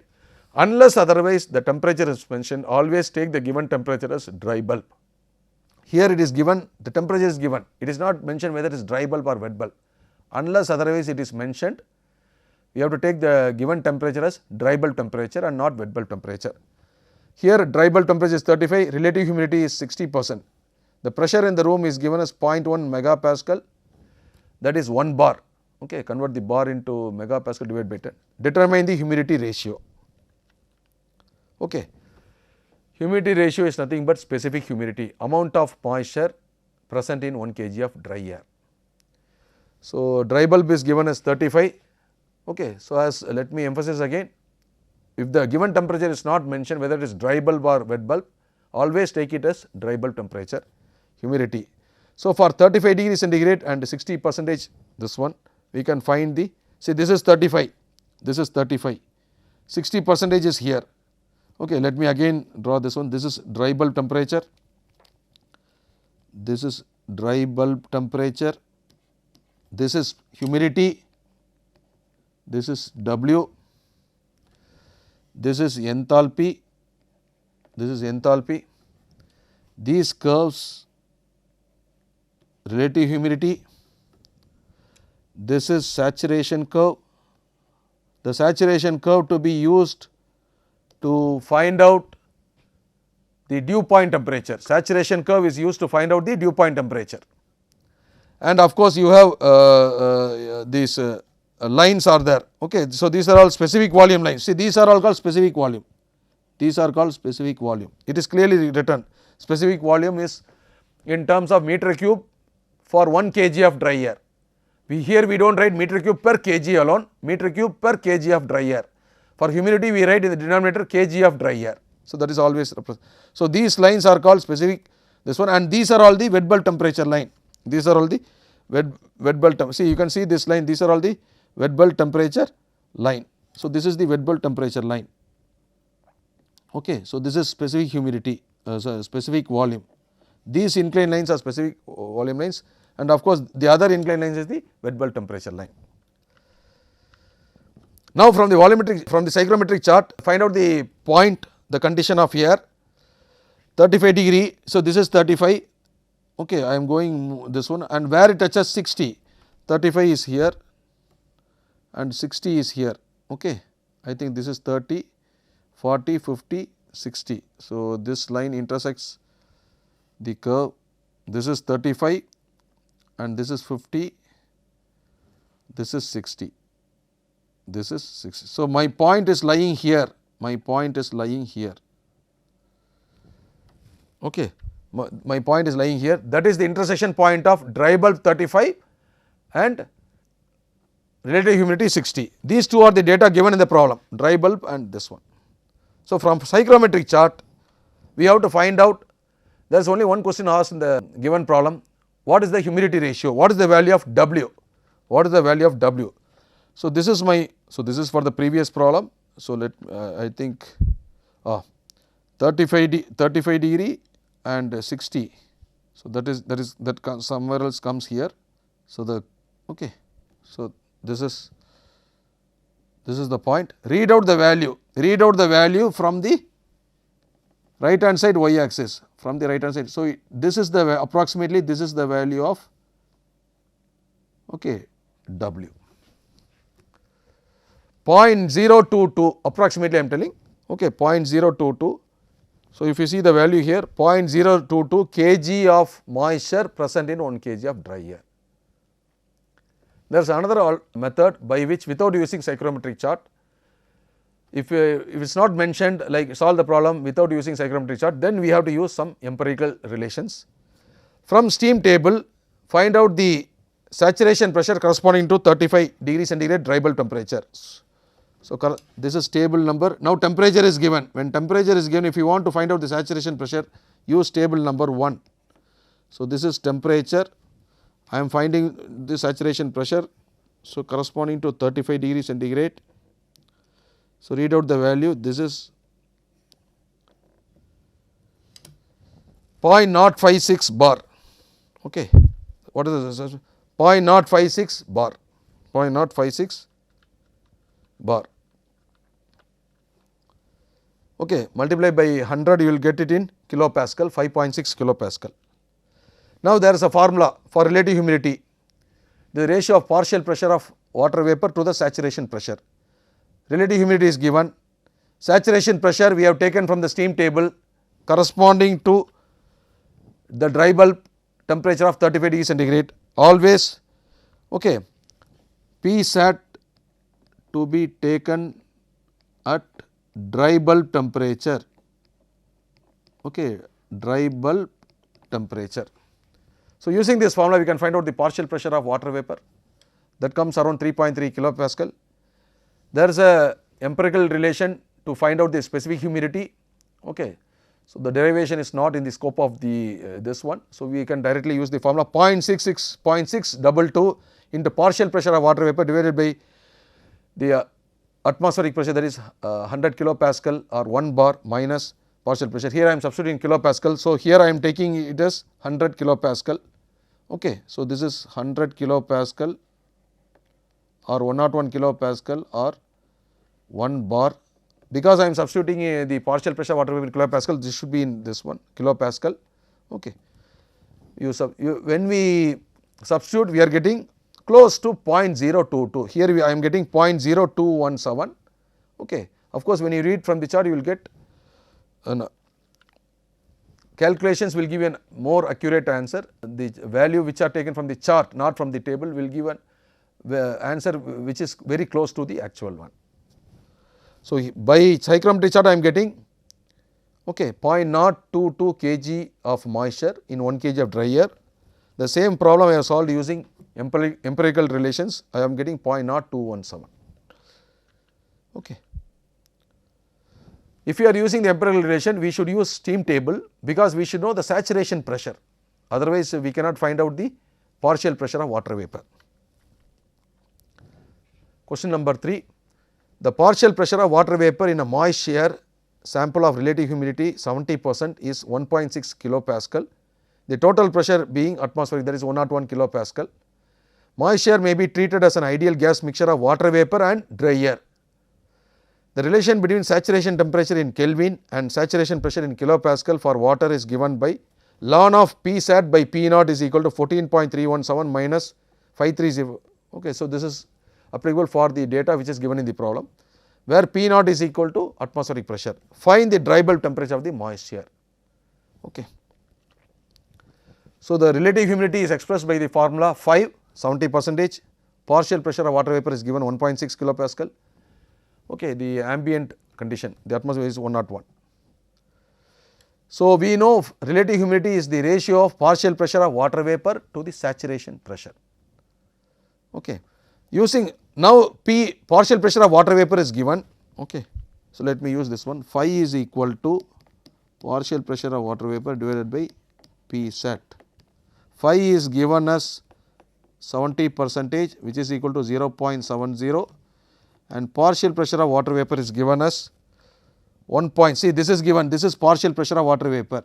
unless otherwise the temperature is mentioned, always take the given temperature as dry bulb. Here it is given, the temperature is given, it is not mentioned whether it is dry bulb or wet bulb. Unless otherwise it is mentioned, we have to take the given temperature as dry bulb temperature and not wet bulb temperature. Here dry bulb temperature is 35, relative humidity is 60%. The pressure in the room is given as 0.1 megapascal, that is 1 bar. Okay, convert the bar into megapascal divided by 10. Determine the humidity ratio. Okay. Humidity ratio is nothing but specific humidity, amount of moisture present in 1 kg of dry air. So, dry bulb is given as 35. Okay. So, as let me emphasize again, if the given temperature is not mentioned whether it is dry bulb or wet bulb, always take it as dry bulb temperature, humidity. So, for 35 degrees centigrade and 60% this one, we can find the, see this is 35, this is 35, 60% is here. Okay, let me again draw this one. This is dry bulb temperature, this is dry bulb temperature, this is humidity, this is W, this is enthalpy, this is enthalpy. These curves, relative humidity, this is saturation curve. The saturation curve to be used to find out the dew point temperature. Saturation curve is used to find out the dew point temperature. And of course, you have these lines are there. Okay. So, these are all specific volume lines. See, these are all called specific volume. These are called specific volume. It is clearly written. Specific volume is in terms of meter cube for 1 kg of dry air. Here we do not write meter cube per kg alone, meter cube per kg of dry air. For humidity we write in the denominator kg of dry air. So, that is always represented. So, these lines are called specific, this one, and these are all the wet bulb temperature line. These are all the wet bulb, see you can see this line, these are all the wet bulb temperature line. So, this is the wet bulb temperature line. Okay. So, this is specific humidity, specific volume. These inclined lines are specific volume lines, and of course, the other inclined lines is the wet bulb temperature line. Now, from the volumetric, from the psychrometric chart, find out the point, the condition of air, 35 degree. So, this is 35. Okay, I am going this one, and where it touches 60, 35 is here and 60 is here. Okay, I think this is 30, 40, 50, 60. So, this line intersects the curve. This is 35 and this is 50, this is 60, this is 60. So, my point is lying here, my point is lying here. Okay. My point is lying here, that is the intersection point of dry bulb 35 and relative humidity 60. These two are the data given in the problem, dry bulb and this one. So, from psychrometric chart we have to find out, there is only one question asked in the given problem, what is the humidity ratio, what is the value of W, what is the value of W. So, this is my, so this is for the previous problem. So, let I think 35 degree and 60. So, that somewhere else comes here. So, the okay. So, this is the point. Read out the value from the right hand side y axis, from the right hand side. So, this is the approximately this is the value of okay, W. 0.022 approximately I am telling, okay, 0.022. So, if you see the value here, 0.022 kg of moisture present in 1 kg of dry air. There is another method by which, without using psychrometric chart, if it is not mentioned, like solve the problem without using psychrometric chart, then we have to use some empirical relations. From steam table, find out the saturation pressure corresponding to 35 degree centigrade dry bulb temperature. So, this is table number. Now, temperature is given. When temperature is given, if you want to find out the saturation pressure, use table number 1. So, this is temperature. I am finding the saturation pressure. So, corresponding to 35 degree centigrade. So, read out the value. This is 0.056 bar. Okay. What is this? 0.056 bar. 0.056 bar. Okay, multiply by 100 you will get it in kilopascal, 5.6 kilopascal. Now there is a formula for relative humidity, the ratio of partial pressure of water vapor to the saturation pressure. Relative humidity is given, saturation pressure we have taken from the steam table corresponding to the dry bulb temperature of 35 degree centigrade, always okay, P sat to be taken at dry bulb temperature, okay, dry bulb temperature. So, using this formula we can find out the partial pressure of water vapor, that comes around 3.3 kilopascal. There is a empirical relation to find out the specific humidity. Okay. So, the derivation is not in the scope of the this one. So, we can directly use the formula 0.622 into partial pressure of water vapor divided by the atmospheric pressure, that is 100 kilopascal or 1 bar minus partial pressure. Here I am substituting kilopascal. So, here I am taking it as 100 kilopascal. Okay. So, this is 100 kilopascal or 101 kilopascal or 1 bar. Because I am substituting the partial pressure of water vapor in kilopascal, this should be in this one kilopascal. Okay. When we substitute, we are getting close to 0.022. Here I am getting 0.0217. Okay. Of course, when you read from the chart, you will get calculations will give a more accurate answer. The value which are taken from the chart, not from the table, will give an answer which is very close to the actual one. So, by psychrometry chart I am getting okay, 0.022 kg of moisture in 1 kg of dry air. The same problem I have solved using empirical relations, I am getting 0.0217. Okay. If you are using the empirical relation, we should use steam table, because we should know the saturation pressure, otherwise we cannot find out the partial pressure of water vapor. Question number 3. The partial pressure of water vapor in a moist air sample of relative humidity 70% is 1.6 kilopascal. The total pressure being atmospheric, that is 101 kilopascal. Moist air may be treated as an ideal gas mixture of water vapor and dry air. The relation between saturation temperature in Kelvin and saturation pressure in kilopascal for water is given by ln of P sat by P naught is equal to 14.317 minus 530. Okay, so, this is applicable for the data which is given in the problem, where P naught is equal to atmospheric pressure. Find the dry bulb temperature of the moist air. Okay. So, the relative humidity is expressed by the formula 5, 70%, partial pressure of water vapor is given 1.6 kilopascal. Okay, the ambient condition, the atmosphere is 101. So, we know relative humidity is the ratio of partial pressure of water vapor to the saturation pressure. Okay. Using now P partial pressure of water vapor is given. Okay. So, let me use this one, phi is equal to partial pressure of water vapor divided by P sat. Phi is given as 70%, which is equal to 0.70, and partial pressure of water vapor is given as 1 point. See, this is given, this is partial pressure of water vapor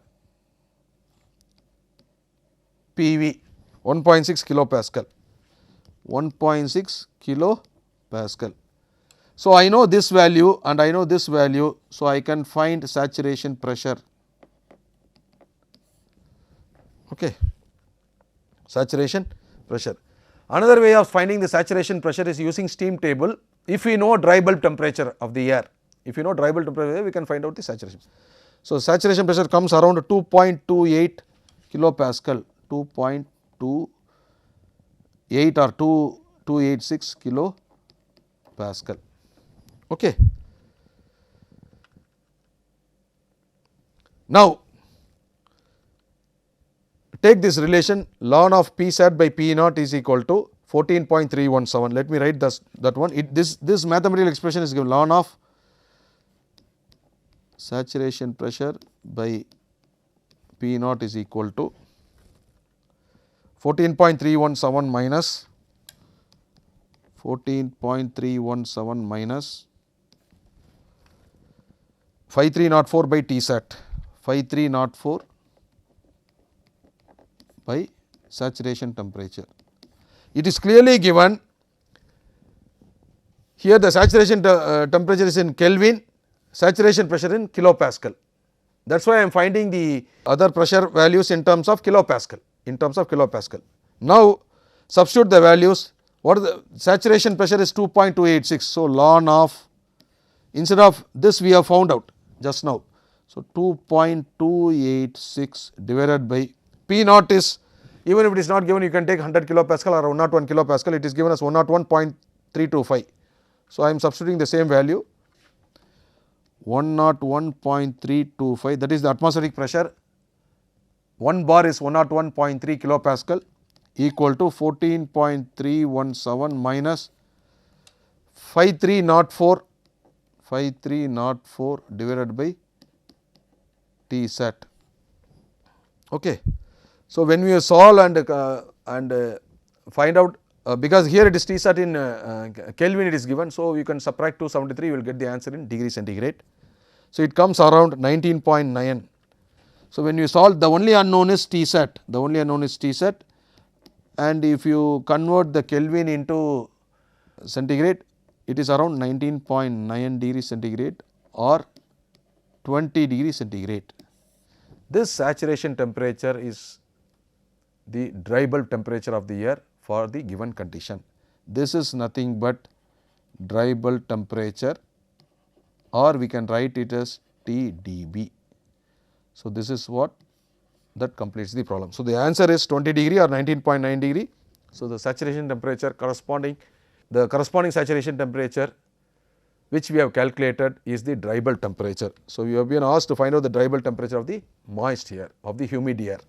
PV 1.6 kilopascal, 1.6 kilopascal. So, I know this value and I know this value. So, I can find saturation pressure. Okay. Saturation pressure. Another way of finding the saturation pressure is using steam table. If we know dry bulb temperature of the air, if you know dry bulb temperature, we can find out the saturation. So, saturation pressure comes around 2.28 kilopascal, 2.28 or 286 kilopascal. Okay. Now, take this relation, ln of P sat by P naught is equal to 14.317. Let me write that one. This mathematical expression is given, ln of saturation pressure by P naught is equal to 14.317 minus 14.317 minus 5304 by T sat, 5304 by saturation temperature. It is clearly given Here the saturation temperature is in Kelvin, saturation pressure in kilopascal. That is why I am finding the other pressure values in terms of kilopascal, Now substitute the values. What is the saturation pressure is 2.286. So ln of, instead of this we have found out just now. So 2.286 divided by P naught is, even if it is not given, you can take 100 kilopascal or 101 kilopascal, it is given as 101.325. So I am substituting the same value 101.325, that is the atmospheric pressure. 1 bar is 101.3 kilopascal equal to 14.317 minus 5304 divided by T sat. Okay. So when we solve and find out, because here it is T sat in Kelvin it is given, so you can subtract 273, you will get the answer in degree centigrade. So it comes around 19.9. So when you solve, the only unknown is T sat, and if you convert the Kelvin into centigrade, it is around 19.9 degree centigrade or 20 degree centigrade. This saturation temperature is the dry bulb temperature of the air for the given condition. This is nothing but dry bulb temperature, or we can write it as TdB. So this is what that completes the problem. So the answer is 20 degree or 19.9 degree. So the saturation temperature corresponding saturation temperature which we have calculated is the dry bulb temperature. So we have been asked to find out the dry bulb temperature of the moist air, of the humid air.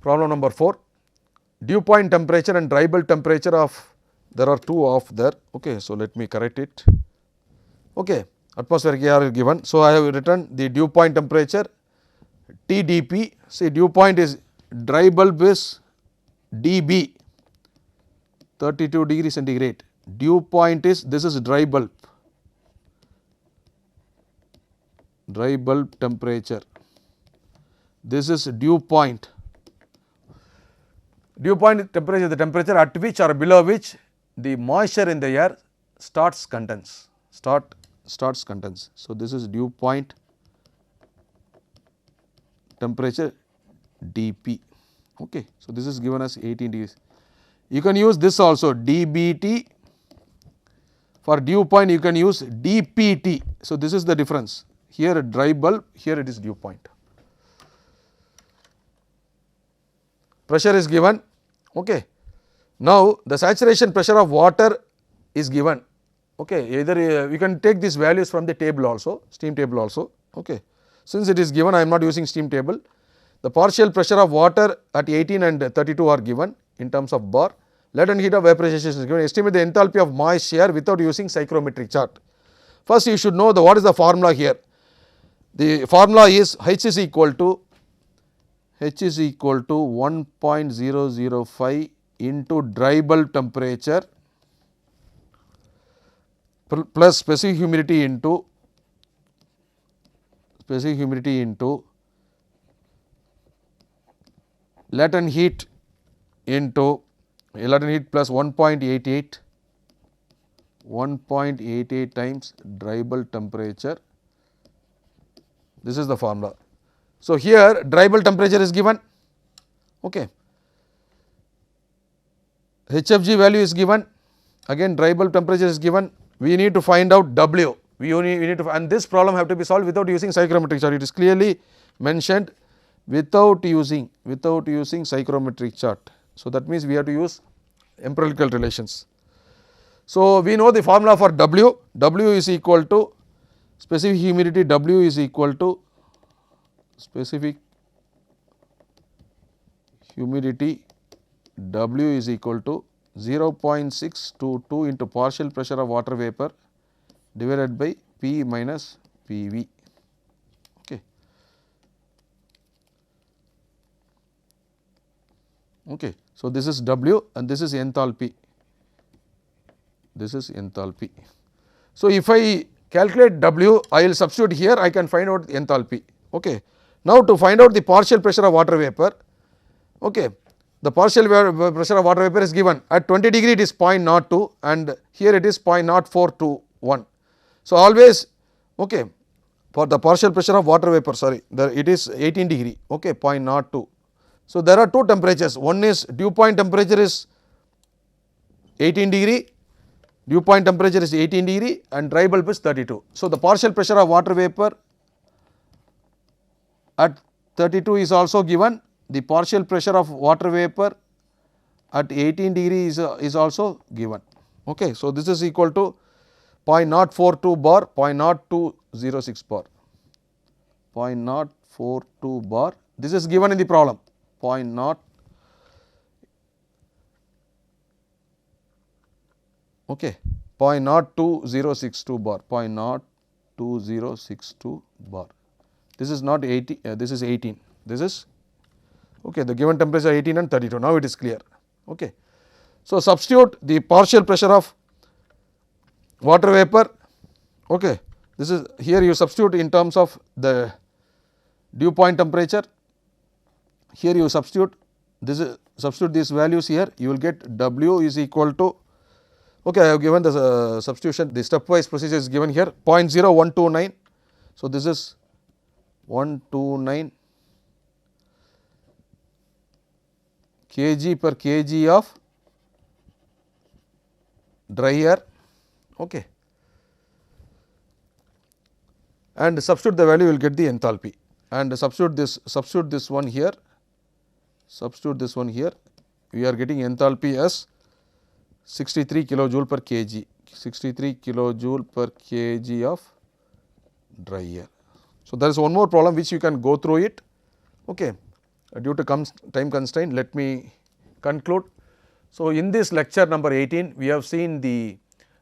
Problem number 4, dew point temperature and dry bulb temperature of, there are two of there. Okay, so let me correct it. Okay, atmospheric air is given. So I have written the dew point temperature TdP. See, dew point is, dry bulb is dB, 32 degree centigrade. Dew point is, this is dry bulb temperature. This is dew point. Dew point temperature is the temperature at which or below which the moisture in the air starts condense. So this is dew point temperature dP. Okay. So this is given as 18 degrees. You can use this also, dBT. For dew point you can use dPT. So this is the difference. Here dry bulb, here it is dew point. Pressure is given. Okay. Now the saturation pressure of water is given. Okay. Either we can take these values from the table also, steam table also. Okay. Since it is given, I am not using steam table. The partial pressure of water at 18 and 32 are given in terms of bar. Latent heat of vaporization is given. Estimate the enthalpy of moist air without using psychrometric chart. First you should know what is the formula here. The formula is H is equal to 1.005 into dry bulb temperature plus specific humidity into latent heat plus 1.88 times dry bulb temperature. This is the formula. So here dry bulb temperature is given. Okay. HFG value is given. Again dry bulb temperature is given. We need to find out W. We need to, and this problem have to be solved without using psychrometric chart. It is clearly mentioned without using psychrometric chart. So that means we have to use empirical relations. So we know the formula for W. W is equal to specific humidity. W is equal to specific humidity. W is equal to 0.622 into partial pressure of water vapor divided by P minus PV. Okay. Okay. So this is W and this is enthalpy. So if I calculate W, I will substitute here, I can find out enthalpy. Okay. Now to find out the partial pressure of water vapor, okay, the partial pressure of water vapor is given at 20 degree it is 0.02 and here it is 0.0421. So, always okay, for the partial pressure of water vapor sorry it is 18 degree okay, 0.02. So, there are two temperatures, one is dew point temperature is 18 degree, dew point temperature is 18 degree and dry bulb is 32. So, the partial pressure of water vapor at 32 is also given, the partial pressure of water vapor at 18 degree is also given. Okay. So, this is equal to 0.042 bar, 0.0206 bar, 0.042 bar, this is given in the problem 0.0 okay, 0.02062 bar, 0.02062 bar. This is not 80, this is 18, this is okay, the given temperature 18 and 32, now it is clear. Okay. So, substitute the partial pressure of water vapor, okay, this is here you substitute in terms of the dew point temperature, here you substitute this is substitute these values here, you will get W is equal to okay, I have given the substitution, the stepwise procedure is given here 0.0129. So, this is 129 kg per kg of dry air, okay, and substitute the value you will get the enthalpy and substitute this one here, we are getting enthalpy as 63 kilojoule per kg, 63 kilojoule per kg of dry air. So, there is one more problem which you can go through it. Okay. Due to time constraint, let me conclude. So, in this lecture number 18, we have started the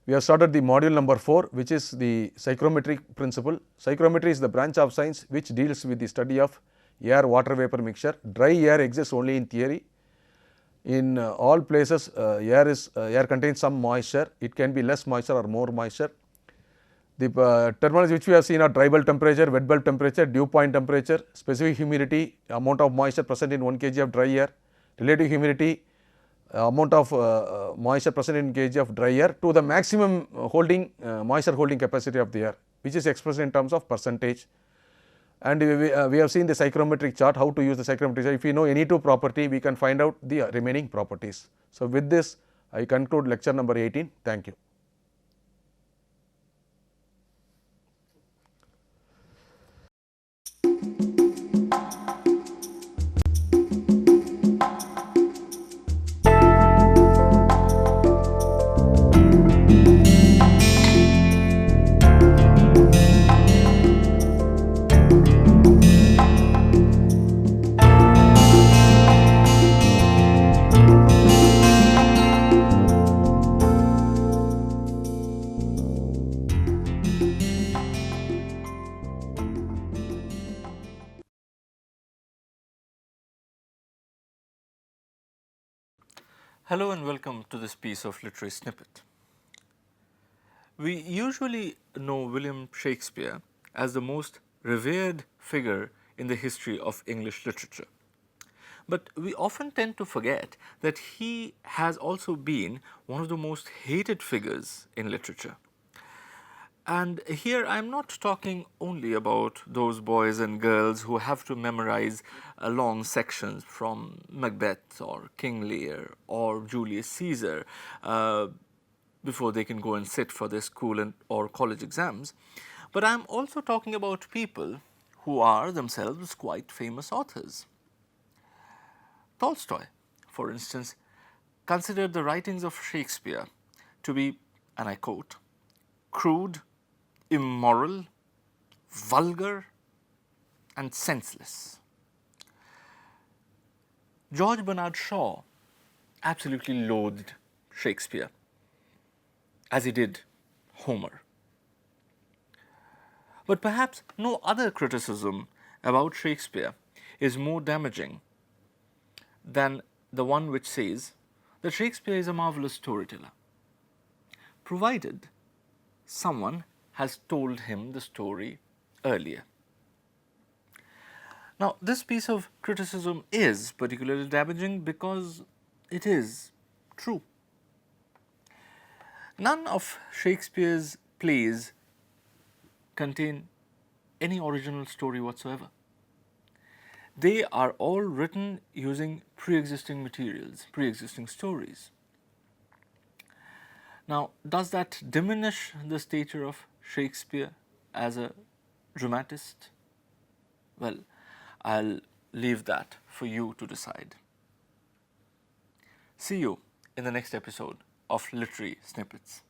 module number 4, which is the psychrometry principle. Psychrometry is the branch of science which deals with the study of air water vapor mixture. Dry air exists only in theory. In all places air contains some moisture, it can be less moisture or more moisture. The terminology which we have seen are dry bulb temperature, wet bulb temperature, dew point temperature, specific humidity, amount of moisture present in 1 kg of dry air, relative humidity, amount of moisture present in kg of dry air to the maximum moisture holding capacity of the air, which is expressed in terms of percentage. And we have seen the psychrometric chart, how to use the psychrometric chart. If we know any two property, we can find out the remaining properties. So, with this I conclude lecture number 18. Thank you. Hello and welcome to this piece of literary snippet. We usually know William Shakespeare as the most revered figure in the history of English literature. But we often tend to forget that he has also been one of the most hated figures in literature. And here I am not talking only about those boys and girls who have to memorize long sections from Macbeth or King Lear or Julius Caesar before they can go and sit for their school or college exams. But I am also talking about people who are themselves quite famous authors. Tolstoy, for instance, considered the writings of Shakespeare to be, and I quote, crude, immoral, vulgar and senseless. George Bernard Shaw absolutely loathed Shakespeare, as he did Homer. But perhaps no other criticism about Shakespeare is more damaging than the one which says that Shakespeare is a marvelous storyteller, provided someone has told him the story earlier. Now, this piece of criticism is particularly damaging because it is true. None of Shakespeare's plays contain any original story whatsoever. They are all written using pre-existing materials, pre-existing stories. Now, does that diminish the stature of Shakespeare as a dramatist? Well, I'll leave that for you to decide. See you in the next episode of Literary Snippets.